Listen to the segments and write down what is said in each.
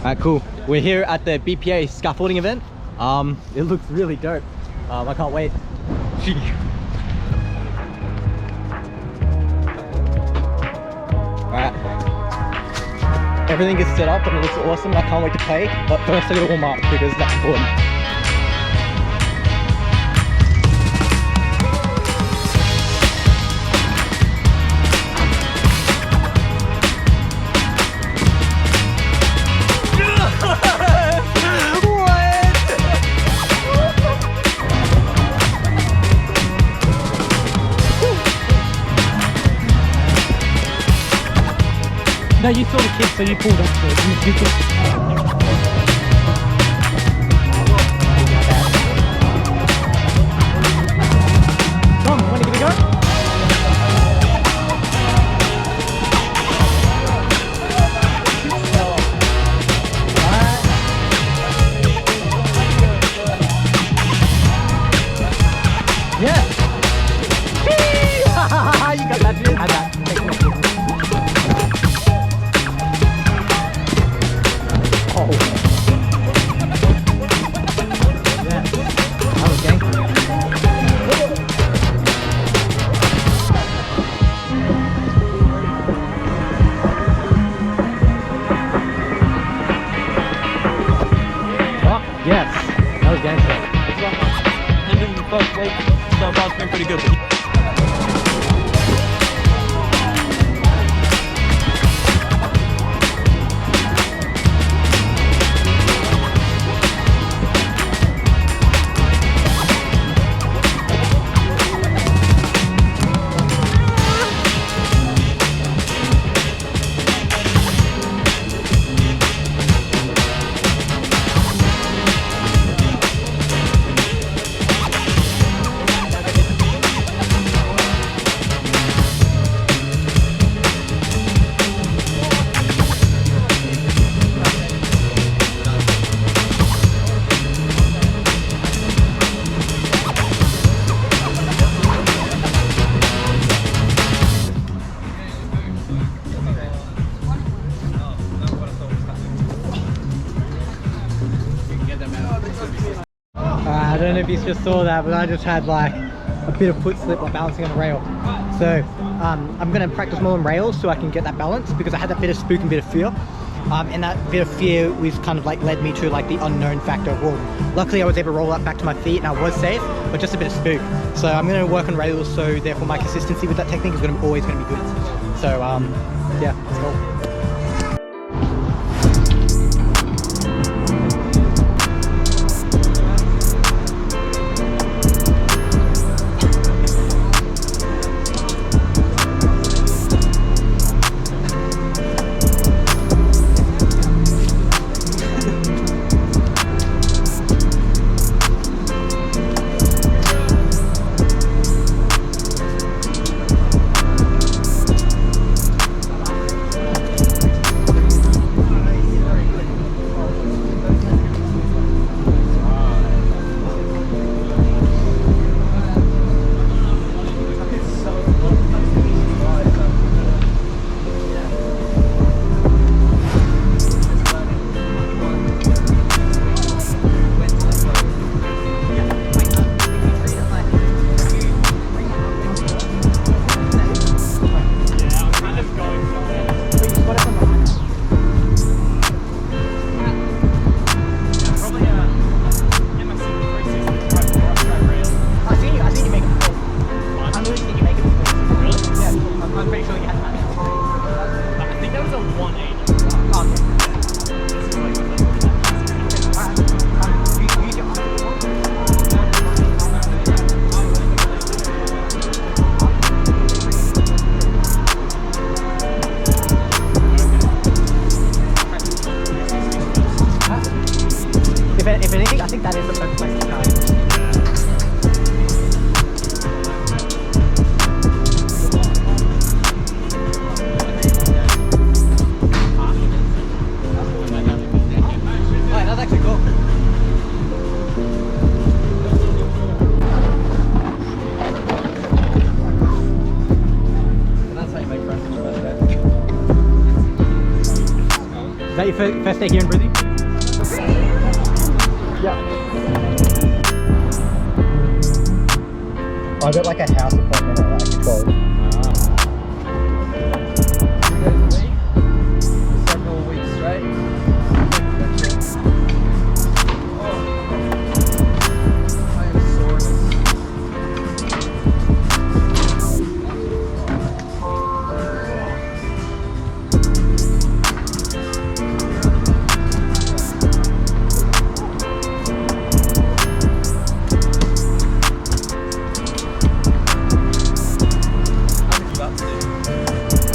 Alright, cool. We're here at the BPA Scaffolding Event. It looks really dope. I can't wait. Alright. Everything is set up and it looks awesome. I can't wait to play. But first I gotta warm up because that's important. No, you saw the kid, so you pulled up to it. Tom, want to give it a go? Yeah. You got that, dude. Had that. Yes, that was gangster. And in the first week, so far it's been pretty good. I don't know if you just saw that, but I just had like a bit of foot slip while balancing on a rail. So I'm going to practice more on rails so I can get that balance, because I had that bit of spook and bit of fear. And that bit of fear was kind of like led me to like the unknown factor of, well, luckily I was able to roll up back to my feet and I was safe, but just a bit of spook. So I'm going to work on rails, so therefore my consistency with that technique is always going to be good. So yeah, let's go. If anything, I think that is the perfect place to start. Alright, that's actually cool. that your first day here in Brisbane? Yeah. I got like a house appointment at like 12. Several weeks straight. I am sore.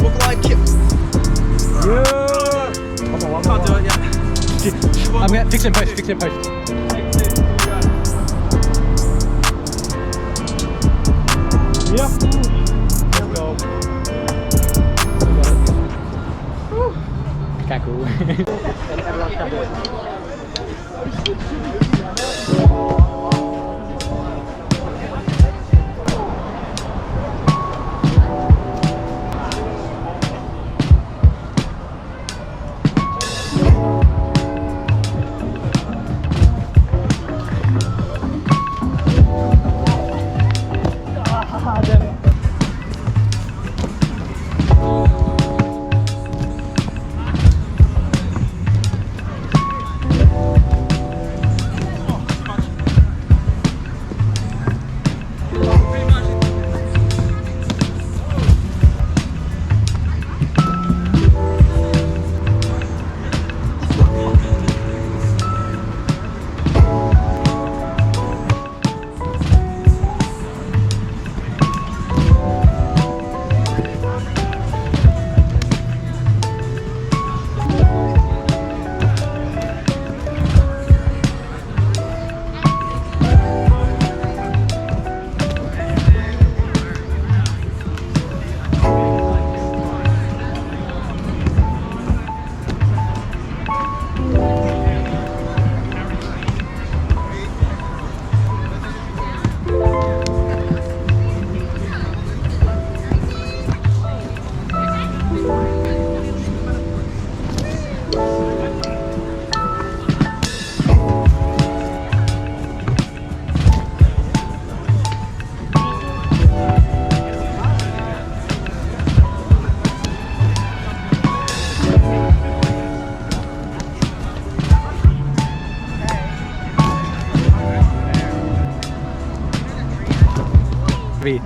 Look like it. Yeah. Can't do it yet. I'm gonna fix it in post, Yep. Let's go. Okay, cool. And everyone's trying to do it.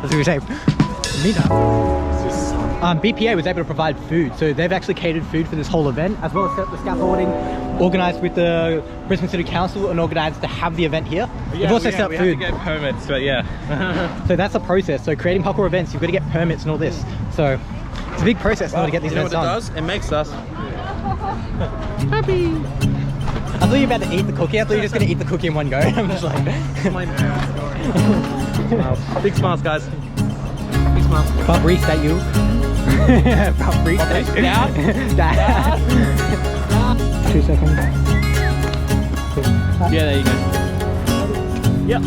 That's what we say. BPA was able to provide food, so they've actually catered food for this whole event, as well as set up the scaffolding, organised with the Brisbane City Council and organised to have the event here. Yeah, they've also set up we food. have to get permits, but yeah. So that's the process. So creating parkour events, you've got to get permits and all this. So it's a big process in order to get these events done. You know what it does? It makes us happy. I thought you were about to eat the cookie. I thought you were just going to eat the cookie in one go. I'm just like... Big smiles, guys. Big smiles. Fabrice, that you? Fabrice, Dad? Dad. 2 seconds. Yeah, there you go. Yep.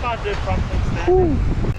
can't do front flips there.